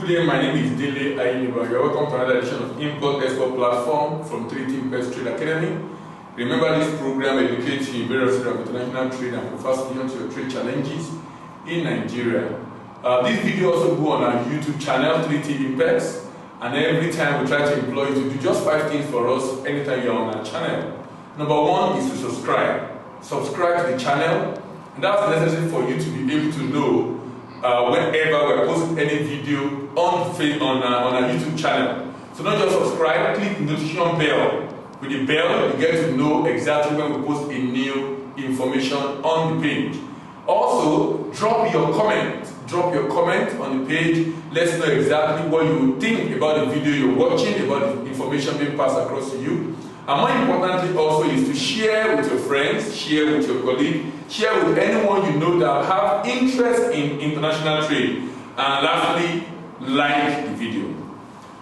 Good day, my name is Dele Ayiniba. You're welcome to another edition of Import-Export Platform from 3T Best Trade Academy. Remember, this program educates you in various areas of international trade and provides solutions to your trade challenges in Nigeria. This video also go on our YouTube channel, 3T Impex, and every time we try to employ you to do just 5 things for us anytime you're on our channel. Number 1 is to subscribe. Subscribe to the channel, and that's necessary for you to be able to know whenever we're posting any video on our YouTube channel. So not just subscribe, click the notification bell. With the bell, you get to know exactly when we post a new information on the page. Also, drop your comment. Drop your comment on the page. Let's know exactly what you think about the video you're watching, about the information being passed across to you. And more importantly also is to share with your friends, share with your colleagues, share with anyone you know that have interest in international trade. And lastly, like the video.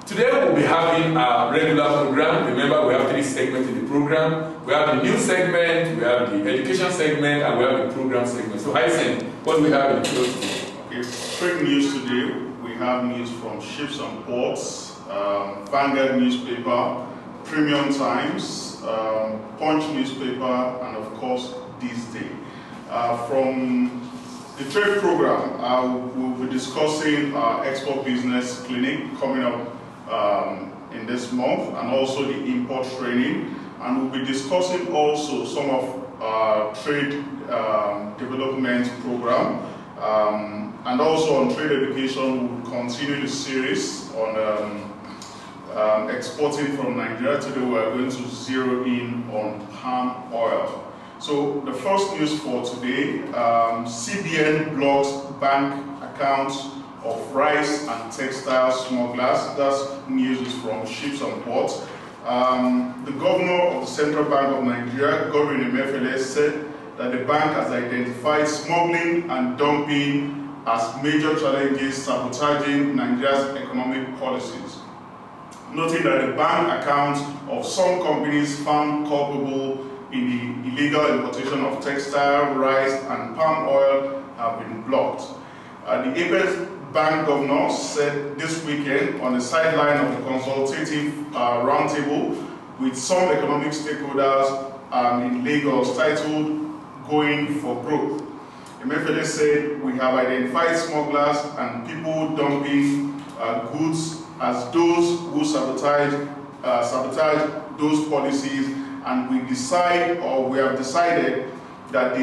Today we'll be having a regular program. Remember, we have 3 segments in the program. We have the news segment, we have the education segment, and we have the program segment. So Hysen, what do we have in the close today? Okay, quick news today. We have news from Ships and Ports, Vanguard newspaper, Premium Times, Punch newspaper, and of course This Day. From the trade program, we'll be discussing our export business clinic coming up in this month, and also the import training, and we'll be discussing also some of our trade development program, and also on trade education. We'll continue the series on exporting from Nigeria. Today we are going to zero in on palm oil. So the first news for today, CBN blocks bank accounts of rice and textile smugglers. That's news from Ships and Ports. The governor of the Central Bank of Nigeria, Godwin Emefiele, said that the bank has identified smuggling and dumping as major challenges sabotaging Nigeria's economic policies, noting that the bank accounts of some companies found culpable in the illegal importation of textile, rice, and palm oil have been blocked. The Apex Bank governor said this weekend on the sideline of the consultative roundtable with some economic stakeholders in Lagos titled "Going for Growth." Emefiele said, "We have identified smugglers and people dumping goods as those who sabotage those policies, and we have decided that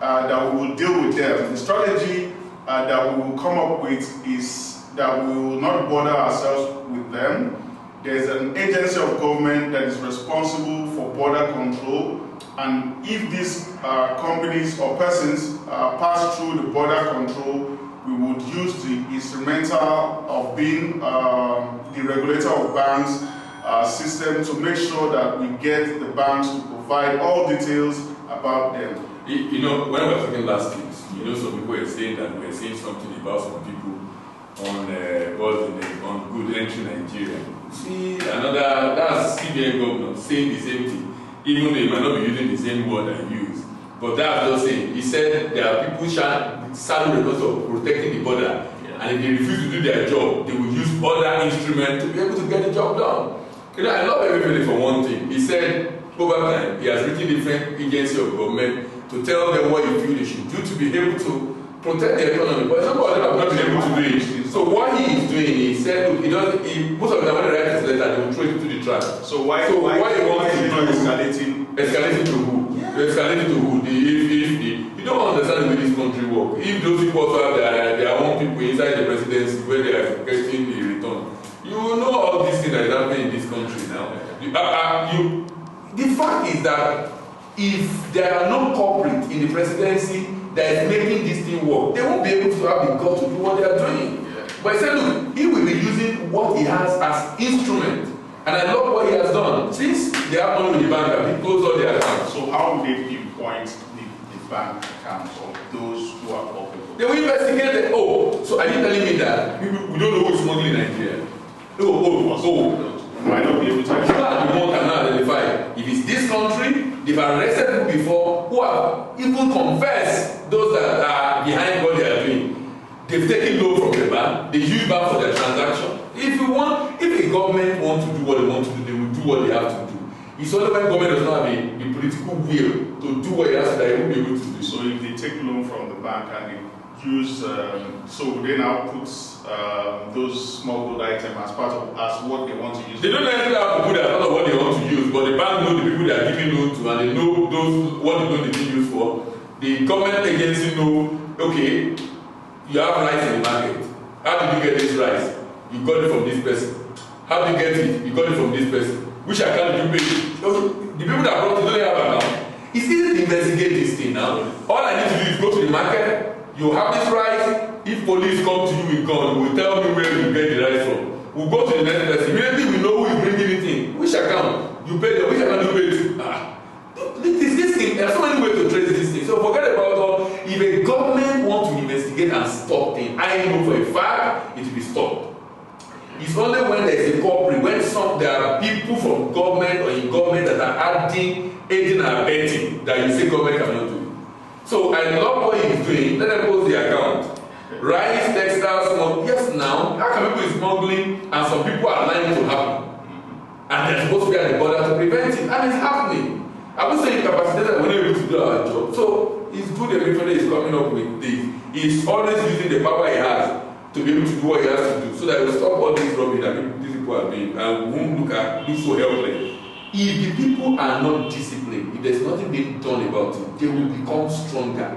that we will deal with them. The strategy that we will come up with is that we will not bother ourselves with them. There's an agency of government that is responsible for border control, and if these companies or persons pass through the border control, we would use the instrumental of being the regulator of banks system to make sure that we get the banks to provide all details about them." You know, when we were talking last week, you know, some people were saying that we were saying something about some people on good entry Nigeria. See, that's CBN governor saying the same thing, even though he might not be using the same word I use. But that's just saying, he said there are people saddled because of protecting the border, and if they refuse to do their job, they will use other instruments to be able to get the job done. You know, I love everybody for one thing. He said over time, he has written different agencies of government to tell them what he feels they should do to be able to protect the economy. But some of them have not been able to do it. So what he is doing, he said, look, most of them when they write this letter, they will throw it into the trash. So why he wants to do escalating to who? Yeah. Escalating to who? You don't understand the way this country works. If those people also have their own people inside the presidency where they are getting the return, you will know all these things that is happening in this country now. The fact is that if there are no corporate in the presidency that is making this thing work, they won't be able to have the guts to do what they are doing. Yeah. But he said, look, he will be using what he has as instrument. And I love what he has done. Since they have money with the bank, he closed all their accounts. So how will they pinpoint the bank accounts of those who are culpable? They will investigate it. Oh, so are you telling me that we don't know who is smuggling Nigeria? Might not be able to identify. You cannot identify. If it's this country, they've arrested people before who have even confessed those that are behind what they are doing. they've taken loan from the bank, they use bank for their transaction. If a government wants to do what they want to do, they will do what they have to do. It's only when government does not have a political will to do what it has to, that they won't be able to do. So if they take loan from the bank and they use, so they now put those smuggled items as part of what they want to use. They don't necessarily have to put that as part of what they want to use, but the bank knows the people they are giving loan to, and they know what the loan is being used for. The government agency know, okay, you have rice in the market. How did you get this rice? You got it from this person. How did you get it? You got it from this person. Which account did you pay? The people that brought it don't have an account. It's easy to investigate this thing now. All I need to do is go to the market. You have this rice. If police come to you with gun, will tell me where you get the rice from. We'll go to the next person. Immediately we know who is bringing it in. Which account? You pay them. Which account you pay to? This thing, there's so many ways to trace this thing. So forget about all. If a government wants to investigate and stop things, I know for a fact it will be stopped. It's only when there is a culprit, when there are people from government or in government that are aiding and abetting, that you say government cannot do it. So I love what he is doing. Let them close the account. Rice, textiles, smoke. Yes, now, how can people be smuggling and some people are allowing it to happen? And they're supposed to be at the border to prevent it. And it's happening. I would say incapacitated when able to do our job. So it's good everybody is coming up with this. He's always using the power he has to be able to do what he has to do, so that he will stop all this rubbish that these people are doing and won't look so helpless. If the people are not disciplined, if there's nothing being done about it, they will become stronger.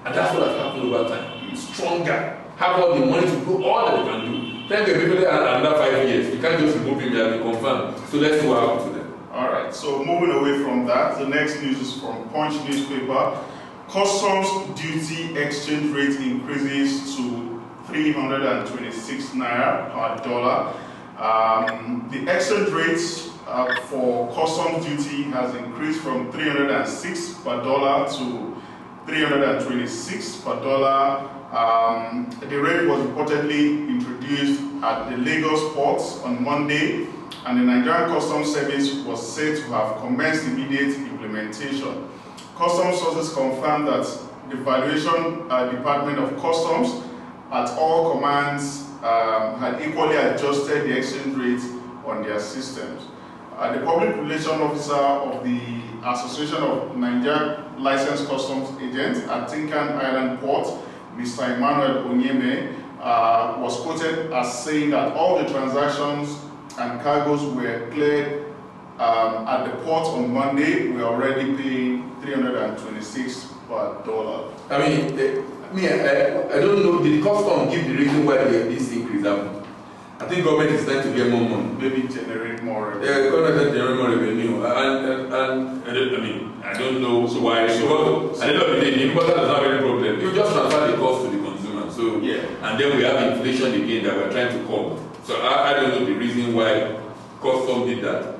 And that's what has happened over time. Stronger. Have all the money to do all that they can do. Thank you, people that under 5 years. You can't just remove him, you have been confirmed. So let's see what happens to them. Alright, so moving away from that, the next news is from Punch newspaper. Customs duty exchange rate increases to 326 naira per dollar. The exchange rate for customs duty has increased from 306 per dollar to 326 per dollar. The rate was reportedly introduced at the Lagos port on Monday, and the Nigerian Customs Service was said to have commenced immediate implementation. Customs sources confirmed that the Valuation Department of Customs at all commands had equally adjusted the exchange rate on their systems. The public relations officer of the Association of Nigeria Licensed Customs Agents at Tinkan Island Port, Mr. Emmanuel Onyeme, was quoted as saying that all the transactions and cargoes were cleared at the port on Monday. We are already paying 326 per dollar. I mean, I don't know, did the custom give the reason why this increase happened? I think government is trying to get more money. Maybe generate more revenue. Yeah, government is generate more revenue. And I don't know why. Because at the end of the day, the importer does not have any problem. You just transfer the cost to the consumer. So yeah. And then we have inflation again that we're trying to curb. So I don't know the reason why custom did that.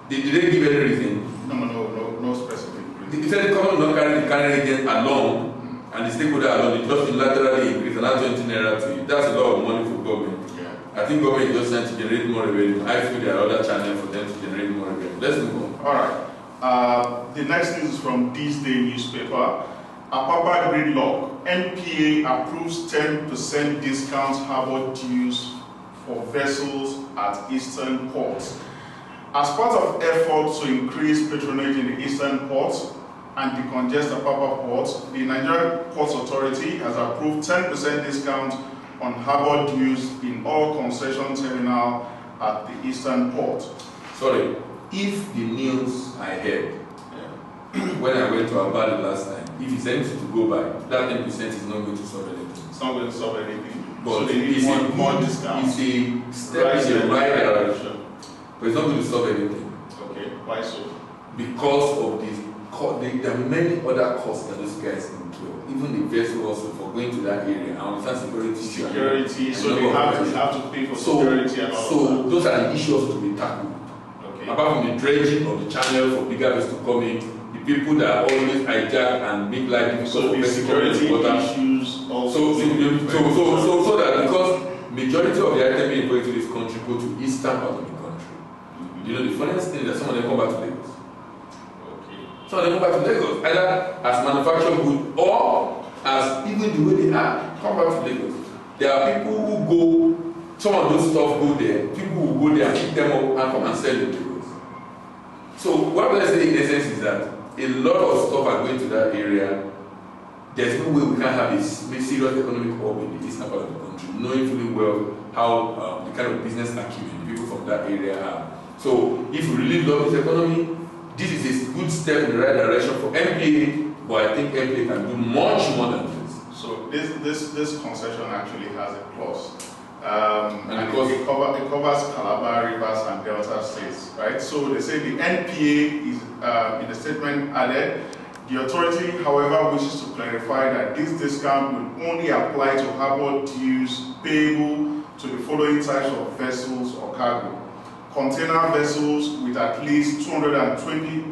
Did they give any reason? No specific reason. He said the custom not carry the agent along, and the stakeholder alone, it just unilaterally increase another 20 naira to you. That's a lot of money for government. Yeah. I think government is just trying to generate more revenue. I feel there are other channels for them to generate more revenue. Let's move on. Alright. The next news is from This Day newspaper. Apapa gridlock. NPA approves 10% discount harbor dues for vessels at eastern ports. As part of efforts to increase patronage in the eastern ports and decongest Apapa port, the Nigerian Ports Authority has approved 10% discount on harbor dues in all concession terminals at the eastern port. Sorry, if the news I heard when I went to Abali last time, if it's anything to go by, that 10% is not going to solve anything. It's not going to solve anything. But so they need more discount. It's a step in the right direction. But it's not going to solve anything. Okay, why so? Because of this, there are many other costs that those guys incur. Even the vessel also for going to that area. I understand security. So they have to pay for security and all of that. So those are the issues to be tackled. Okay. Apart from the dredging of the channel for bigger vessels to come in, the people that always hijack and make life difficult for security issues also. So that because majority of the items being going to this country go to eastern part of the country. You know, the funniest thing is that some of them come back to Lagos. Okay. Some of them come back to Lagos, either as manufactured goods or as even the way they are, come back to Lagos. There are people who go, some of those stuff go there, people who go there and pick them up and come and sell it to us. So what I say in essence is that a lot of stuff are going to that area. There's no way we can have a serious economic hub in the eastern part of the country, knowing fully well how the kind of business acumen people from that area have. So if we really love this economy, this is a good step in the right direction for MPA, but I think MPA can do much more than this. So this concession actually has a clause. And because it covers Calabar, Rivers, and Delta states, right? So they say the NPA is, in the statement added, the authority, however, wishes to clarify that this discount will only apply to harbor dues payable to the following types of vessels or cargo. Container vessels with at least 250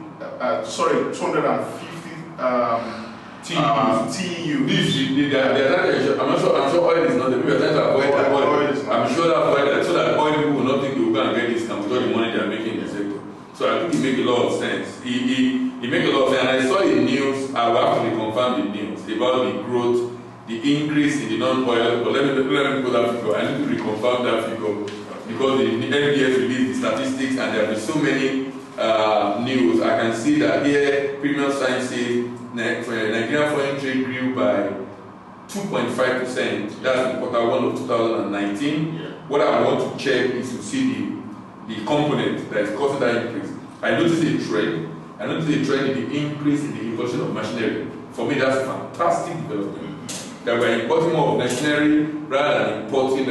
TEU. I'm sure oil is not the people are trying to avoid that oil. I'm sure that oil, so that oil people will not think they will go and get discount with all the money they are making in the sector. So I think it makes a lot of sense. It makes a lot of sense. And I saw the news, I will have to reconfirm the news about the growth, the increase in the non-oil. But let me put that figure. I need to reconfirm that figure because the NBS released the statistics and there have been so many news. I can see that here, Premium Sciences, Nigerian foreign trade grew by 2.5%. That's in Q1 of 2019. Yeah. What I want to check is to see the component that is causing that increase. I noticed a trend. I noticed a trend in the increase in the importation of machinery. For me, that's a fantastic development. That we're importing more of machinery rather than importing,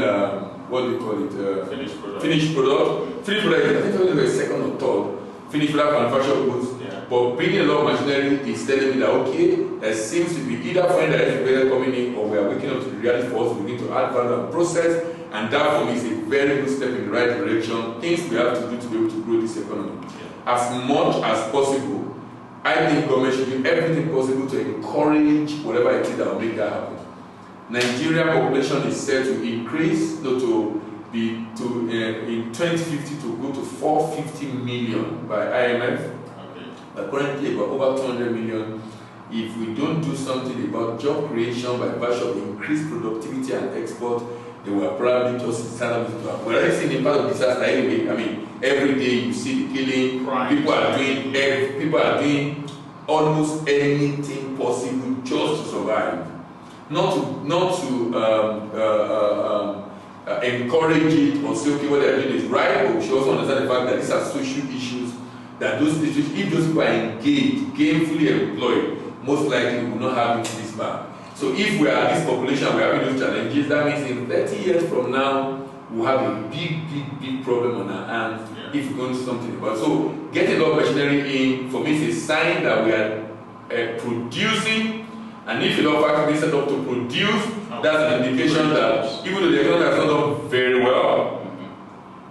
what do you call it? Finished product. Finished product. Finished product, I think it's only second or third. Finished product manufactured goods. Yeah. But bringing a lot of machinery is telling me that, okay, there seems to be either foreign direct investment coming in or we are waking up to the reality for us to begin to add value and process. And that for me is a very good step in the right direction. Things we have to do to be able to grow this economy. Yeah. As much as possible, I think government should do everything possible to encourage whatever it is that will make that happen. Nigerian population is set to increase, in 2050 to go to 450 million by IMF. Okay. But currently about over 200 million. If we don't do something about job creation by virtue of increased productivity and export, they will probably just start to happen. We're already seeing the impact of disaster anyway. I mean, every day you see the killing. Crime. People are doing almost anything possible just to survive. Not to encourage it or say, okay, what they are doing is right, but we should also understand the fact that these are social issues, that those issues, if those people are engaged, gainfully employed, most likely we will not have it this bad. So if we are this population, we are having those challenges, that means in 30 years from now, we'll have a big problem on our hands if we don't do something about it. So getting a lot of machinery in, for me, is a sign that we are producing. And if you don't factory set up to produce, that's an indication that even though the economy has not done very well,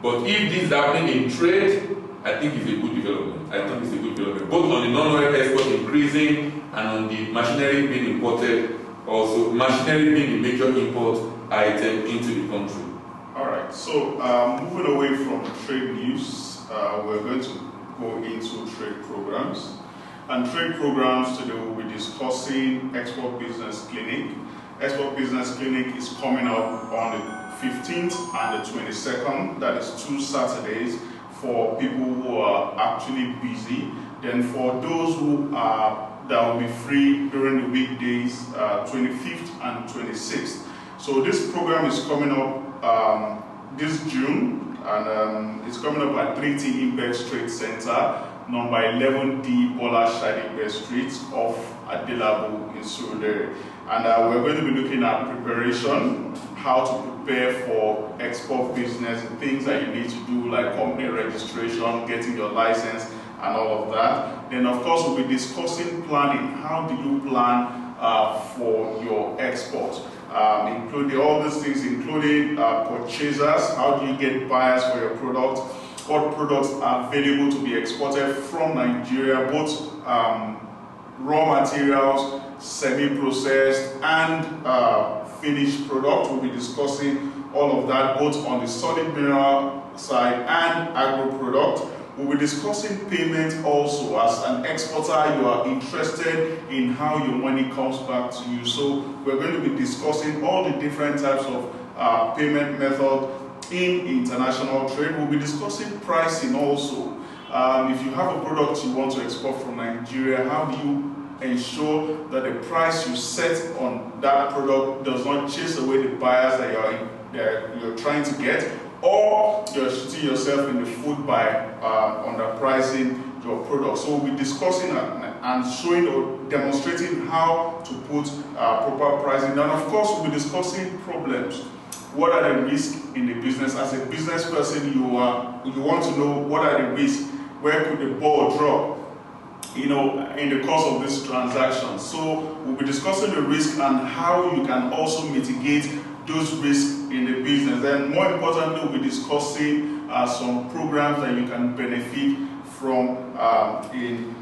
but if this is happening in trade, I think it's a good development. Both on the non-oil export increasing and on the machinery being imported, also machinery being a major import item into the country. All right. So moving away from trade news, we're going to go into trade programs. And trade programs today we'll be discussing Export Business Clinic. Export Business Clinic is coming up on the 15th and the 22nd. That is 2 Saturdays for people who are actually busy. Then for those who are that will be free during the weekdays, 25th and 26th. So this program is coming up this June, and it's coming up at 3T Impact Trade Center, number 11D Bola Shadibe Street off Adelabu in Surulere. And we're going to be looking at preparation, how to prepare for export business, and things that you need to do like company registration, getting your license, and all of that. Then of course we'll be discussing planning. How do you plan for your export? Including all these things, including purchasers. How do you get buyers for your product? What products are available to be exported from Nigeria, both raw materials, semi-processed, and finished product. We'll be discussing all of that, both on the solid mineral side and agro product. We'll be discussing payment also. As an exporter, you are interested in how your money comes back to you. So we're going to be discussing all the different types of payment method in international trade. We'll be discussing pricing also. If you have a product you want to export from Nigeria, how do you ensure that the price you set on that product does not chase away the buyers that you're trying to get, or you're shooting yourself in the foot by underpricing your product. So we'll be discussing and showing or demonstrating how to put proper pricing. And of course, we'll be discussing problems. What are the risks in the business? As a business person, you want to know what are the risks. Where could the ball drop, in the course of this transaction? So we'll be discussing the risk and how you can also mitigate those risks in the business. And more importantly, we'll be discussing some programs that you can benefit from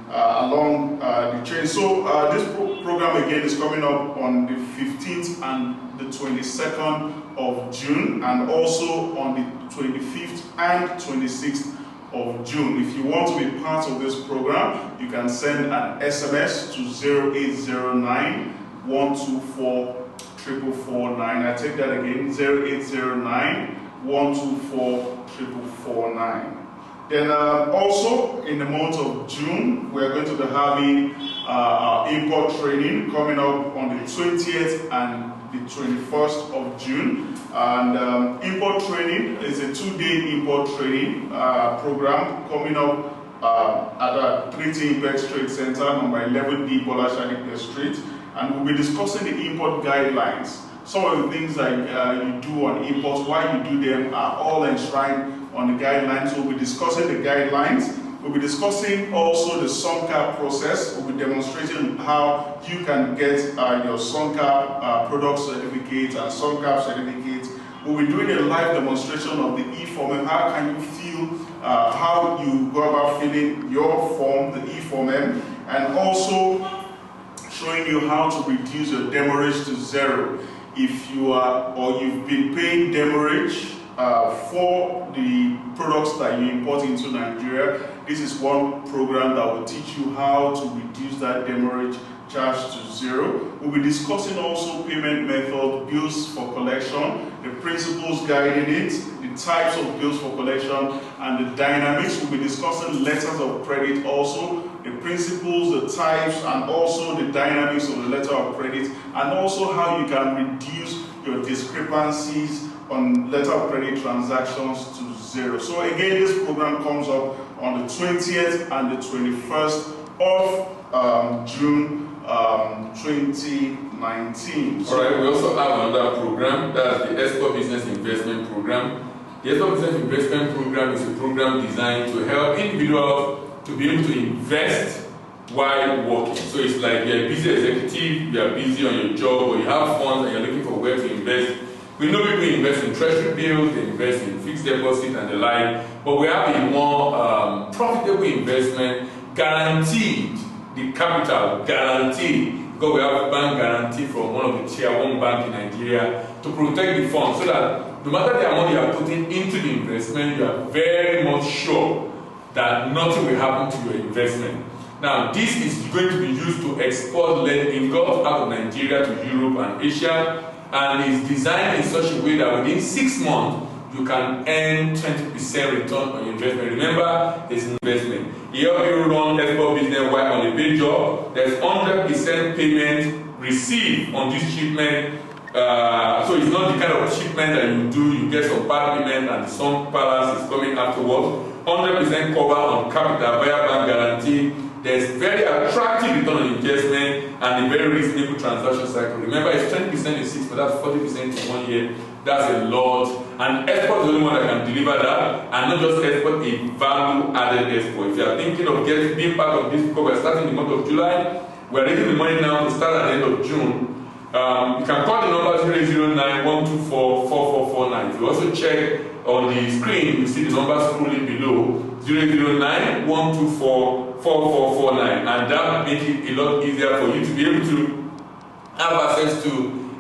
along the chain. So this program again is coming up on the 15th and the 22nd of June, and also on the 25th and 26th of June. If you want to be part of this program, you can send an SMS to 0809 124 4449. I take that again, 0809 124 4449. Then also in the month of June, we're going to be having our import training coming up on the 20th and the 21st of June. And import training is a 2-day import training program coming up at 3T Impex Trade Center, number 11D Bola Shadipe Street. And we'll be discussing the import guidelines. Some of the things that you do on imports, why you do them, are all enshrined on the guidelines. So we'll be discussing the guidelines. We'll be discussing also the SUNCAP process. We'll be demonstrating how you can get your SUNCAP product certificate and SUNCAP certificate. We'll be doing a live demonstration of the e-form. How can you feel, how you go about filling your form, the e-form, and also showing you how to reduce your demurrage to zero. If you are, or you've been paying demurrage for the products that you import into Nigeria, this is one program that will teach you how to reduce that demurrage charge to zero. We'll be discussing also payment method, bills for collection, the principles guiding it, the types of bills for collection, and the dynamics. We'll be discussing letters of credit also, the principles, the types, and also the dynamics of the letter of credit, and also how you can reduce your discrepancies on letter of credit transactions to zero. So again, this program comes up on the 20th and the 21st of June 2019. All right, we also have another program, that's the Export Business Investment Program. The Export Business Investment Program is a program designed to help individuals to be able to invest while working. So it's like you're a busy executive, you're busy on your job, or you have funds and you're looking for where to invest. We know people invest in treasury bills, they invest in fixed deposit and the like, but we have a more profitable investment, guaranteed, the capital guaranteed, because we have bank guarantee from one of the tier 1 banks in Nigeria to protect the funds, so that no matter the amount you are putting into the investment, you are very much sure that nothing will happen to your investment. Now, this is going to be used to export lead ingots out of Nigeria to Europe and Asia, and is designed in such a way that within 6 months, you can earn 20% return on your investment. Remember, it's an investment. Here you run export business while on a big job. There's 100% payment received on this shipment. So it's not the kind of shipment that you do, you get some part payment and some balance is coming afterwards. 100% cover on capital via bank guarantee. There's very attractive return on investment and a very reasonable transaction cycle. Remember, it's 20% in 6 months, that's 40% in 1 year. That's a lot. And export is the only one that can deliver that, and not just export, a value-added export. If you are thinking of being part of this, because we're starting the month of July, we're raising the money now to start at the end of June. You can call the number 009 124 4449. If you also check on the screen, you see the number scrolling below, 009 124 4449, and that will make it a lot easier for you to be able to have access to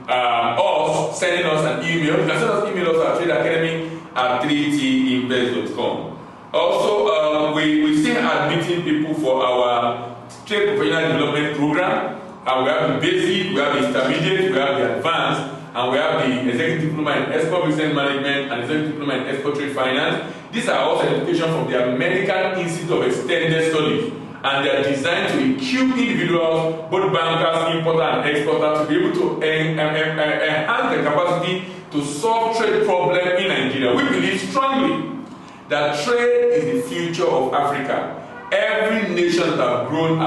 us, sending us an email. You can send us email at tradeacademy@3tinvest.com. Also, we've seen admitting people for our trade professional development program, and we have the basic, we have the intermediate, we have the advanced, and we have the executive diploma in export business management and executive diploma in export trade finance. These are all certifications from the American Institute of Extended Studies, and they are designed to equip individuals, both bankers, importers, and exporters, to be able to enhance their capacity to solve trade problems in Nigeria. We believe strongly that trade is the future of Africa. Every nation that have grown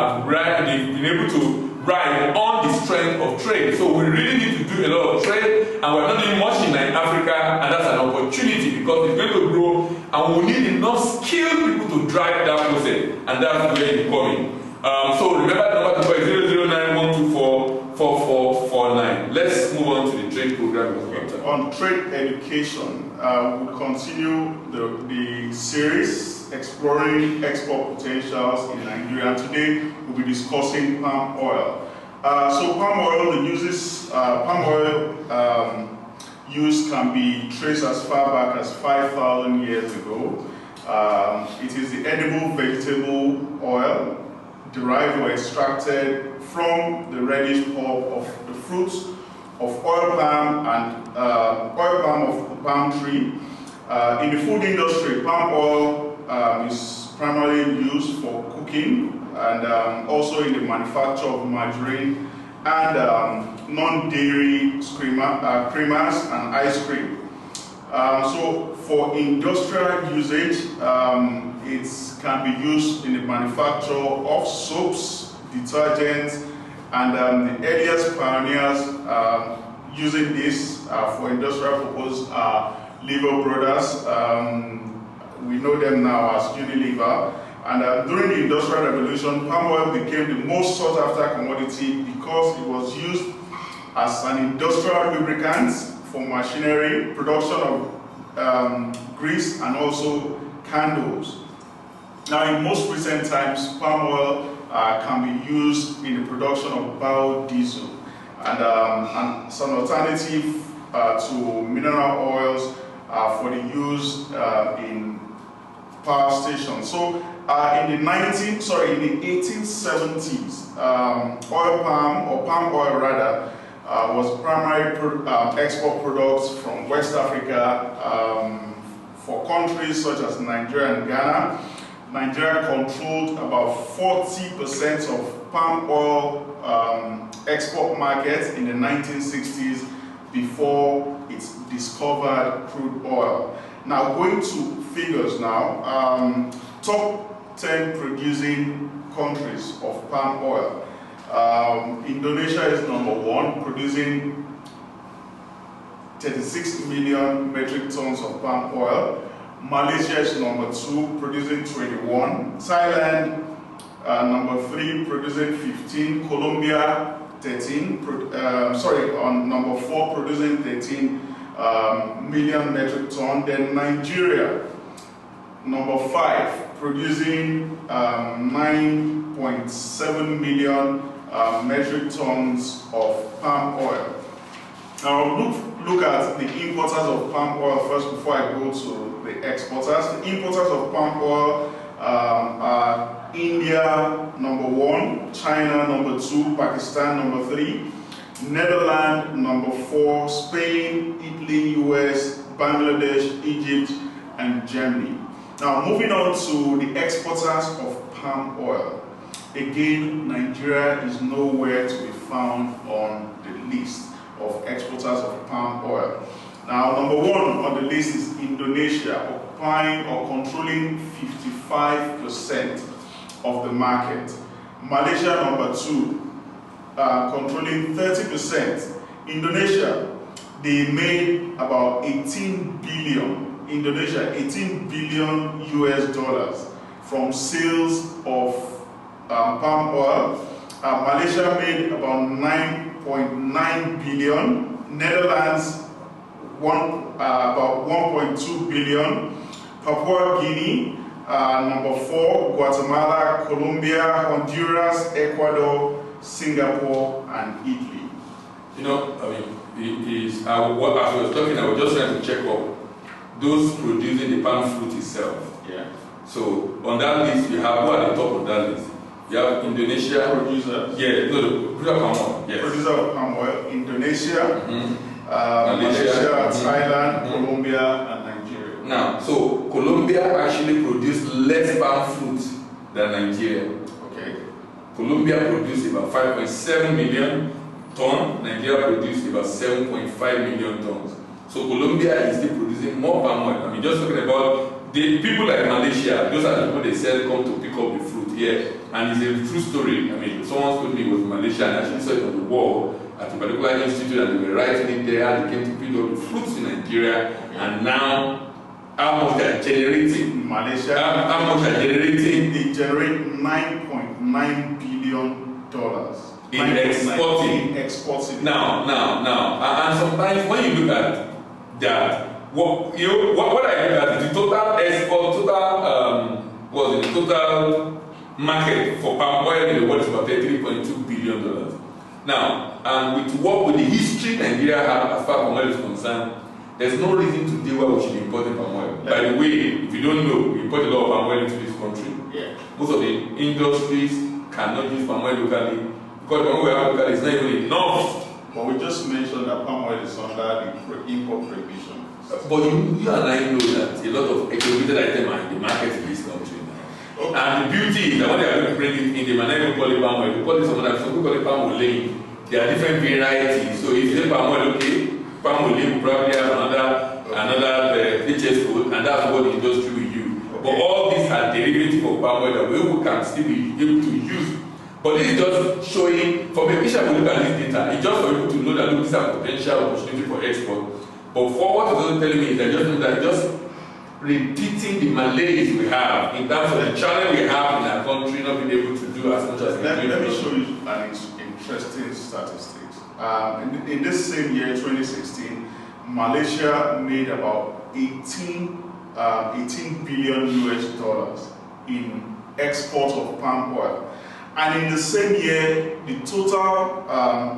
they've been able to ride on the strength of trade. So we really need to do a lot of trade, and we're not doing much in Africa, and that's an opportunity because it's going to grow, and we need enough skilled people to drive that process, and that's where it's coming. So remember the number to call is 00912444449. Let's move on to the trade program. On trade education, we'll continue the series exploring export potentials in Nigeria. And today we'll be discussing palm oil. So palm oil, the uses, palm oil use can be traced as far back as 5,000 years ago. It is the edible vegetable oil derived or extracted from the reddish pulp of the fruits of oil palm and oil palm of the palm tree. In the food industry, palm oil is primarily used for cooking and also in the manufacture of margarine and non-dairy creamers and ice cream. So for industrial usage, it can be used in the manufacture of soaps, detergents, and the earliest pioneers using this for industrial purpose are Lever Brothers. We know them now as Unilever. And during the Industrial Revolution, palm oil became the most sought after commodity because it was used as an industrial lubricant for machinery, production of grease, and also candles. Now, in most recent times, palm oil can be used in the production of biodiesel and some alternative to mineral oils for the use in power stations. So in the 1870s, oil palm, or palm oil rather, was primary export products from West Africa for countries such as Nigeria and Ghana. Nigeria controlled about 40% of palm oil export market in the 1960s before it discovered crude oil. Now, going to figures now, top 10 producing countries of palm oil. Indonesia is number 1, producing 36 million metric tons of palm oil. Malaysia is number 2, producing 21. Thailand, number 3, producing 15. Colombia, 13. On number 4, producing 13 million metric tons. Then Nigeria, number 5, producing 9.7 million metric tons of palm oil. Now look at the importers of palm oil first before I go to the exporters. The importers of palm oil are India number 1, China number 2, Pakistan number 3, Netherlands number 4, Spain, Italy, US, Bangladesh, Egypt, and Germany. Now moving on to the exporters of palm oil. Again, Nigeria is nowhere to be found on the list of exporters of palm oil. Now, number 1 on the list is Indonesia, occupying or controlling 55% of the market. Malaysia, number 2, controlling 30%. Indonesia, they made about 18 billion, Indonesia, 18 billion US dollars from sales of palm oil. Malaysia made about 9.9 billion. Netherlands, about 1.2 billion. Papua Guinea, number 4. Guatemala, Colombia, Honduras, Ecuador, Singapore, and Italy. You know, I mean, as I was talking, I was just trying to check up those producing the palm fruit itself. Yeah. So on that list, you have, who are the top of that list? You have Indonesia. Producer. Yeah, no, the producer of palm oil. Yes. Producer of palm oil, Indonesia, Malaysia, Thailand, Colombia, and Nigeria. Now, so Colombia actually produced less palm fruit than Nigeria. Okay. Colombia produced about 5.7 million tons. Nigeria produced about 7.5 million tons. So Colombia is still producing more palm oil. I mean, just talking about the people like Malaysia, those are the people they said come to pick up the fruit here. And it's a true story. I mean, someone told me it was in Malaysia and actually saw it on the wall at a particular institute and they were writing it there. They came to pick up the fruits in Nigeria and now how much they are generating. Malaysia, how much they are generating. They generate $9.9 billion in exporting. Now, and sometimes when you look at that, what I look at is the total export, the total market for palm oil in the world is about $33.2 billion. Now, and with the history Nigeria has as far as palm oil is concerned, there's no reason today why we should be importing palm oil. By the way, if you don't know, we import a lot of palm oil into this country. Yeah. Most of the industries cannot use palm oil locally because the palm oil locally is not even enough. But we just mentioned that palm oil is under the import prohibition. But you and I know that a lot of exhibited items are in the market in this country now. Okay. And the beauty is that when they are going to bring it in, they might not even call it palm oil. They call it some other, so we call it palm oil. There are different varieties. So if you say palm oil, okay, palm oil will probably have another HS code, and that's what the industry will use. Okay. But all these are derivatives of palm oil that we can still be able to use. But this is just showing, for me, we should look at this data. It's just for you to know that look, these are potential opportunity for export. But for what it's also telling me is that just repeating the malaise we have in terms of the challenge we have in our country, not being able to do as much as we do. Let me show you an interesting statistics. In this same year, 2016, Malaysia made about 18 billion US dollars in export of palm oil. And in the same year, the total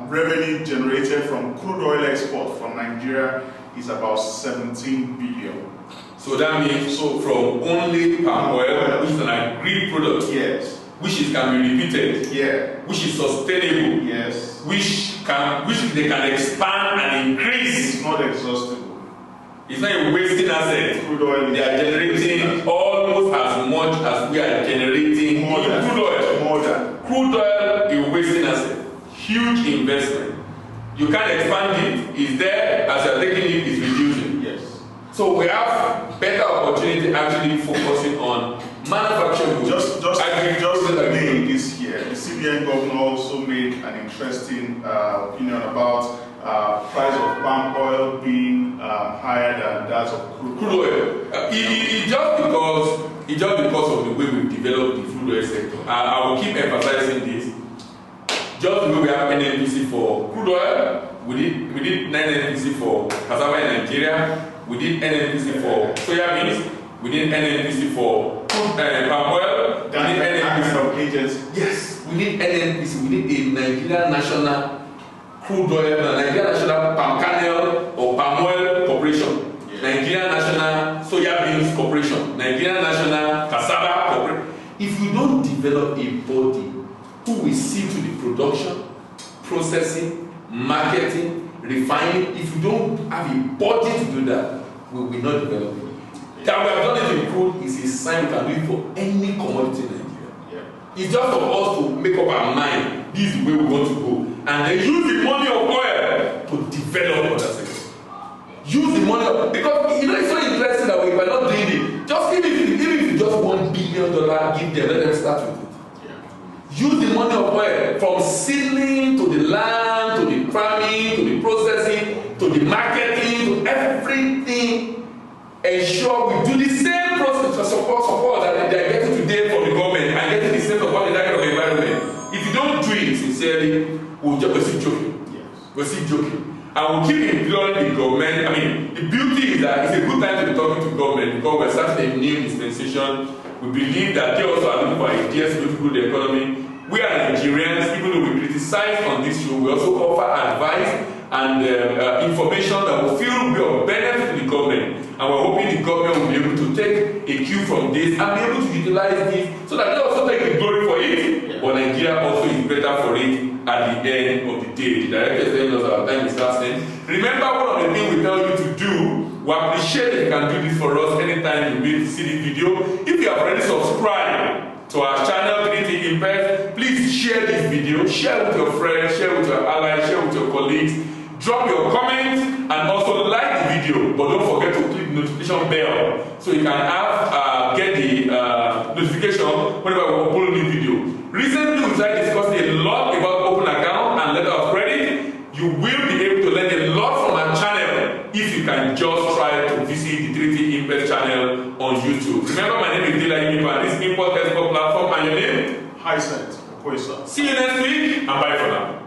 revenue generated from crude oil export from Nigeria is about 17 billion. So that means from only palm oil, which is an agreed product, yes, which can be repeated, yeah, which is sustainable, yes, which they can expand and increase. It's not exhaustible. It's not a wasting asset. Crude oil, they are generating almost as much as we are generating in crude oil. More than crude oil is a wasting asset. Huge investment. You can't expand it. It's there. As you are taking it, it's reducing. Yes. So we have better opportunity actually focusing on manufacturing goods. Just May this year, the CBN governor also made an interesting opinion about price of palm oil being higher than that of crude oil. It's just because of the way we've developed the crude oil sector. I will keep emphasizing this. Just the way we have NNPC for crude oil, we did NNPC for cassava in Nigeria, we did NNPC for soya beans, we did NNPC for palm oil, we did NNPC. Yes, we need NNPC, we need a Nigerian National Crude Oil, Nigerian National Palm Kernel or Palm Oil Corporation, Nigerian National Soya Beans Corporation, Nigerian National Cassava Corporation. If you don't develop a body who will see to the production, processing, marketing, refining, if you don't have a body to do that, we will not develop it. That we have done it in crude is a sign we can do it for any commodity in Nigeria. Yeah. It's just for us to make up our mind, this is the way we want to go, and then use the money of oil to develop other sectors. Use the money of, because it's so interesting that we are not doing it. Just even if you just $1 billion, give them, let them start with it. Use the money of oil from seedling to the land, to the farming, to the processing, to the marketing, to everything. Ensure we do the same process to support that they are getting today from the government and getting the same support in that kind of environment. If you don't do it sincerely, we'll still joking. Yes. We're still joking. And we'll keep imploring the government. I mean, the beauty is that it's a good time to be talking to government because we're starting a new dispensation. We believe that they also are looking for ideas to grow the economy. We are Nigerians, even though we criticize on this show, we also offer advice and information that will feel will be of benefit to the government. And we're hoping the government will be able to take a cue from this and be able to utilize this so that they also take the glory for it, but Nigeria also is better for it at the end of the day. The director is telling us our time is lasting. Remember, one of the things we tell you to do, we appreciate if you can do this for us anytime you see this video. If you have already subscribed to our channel 3T Impact, please share this video, share with your friends, share with your allies, share with your colleagues. Drop your comments and also like the video, but don't forget to click the notification bell so you can have get the notification whenever we upload a new video. Recently, we started discussing a lot about open account and letter of credit. You will be able to learn a lot from our channel if you can just try to visit the 3T Impact channel on YouTube. Remember, my name is Dila Imipa. This Import Export platform, and your name? Hyacinth Okoisa. See you next week, and bye for now.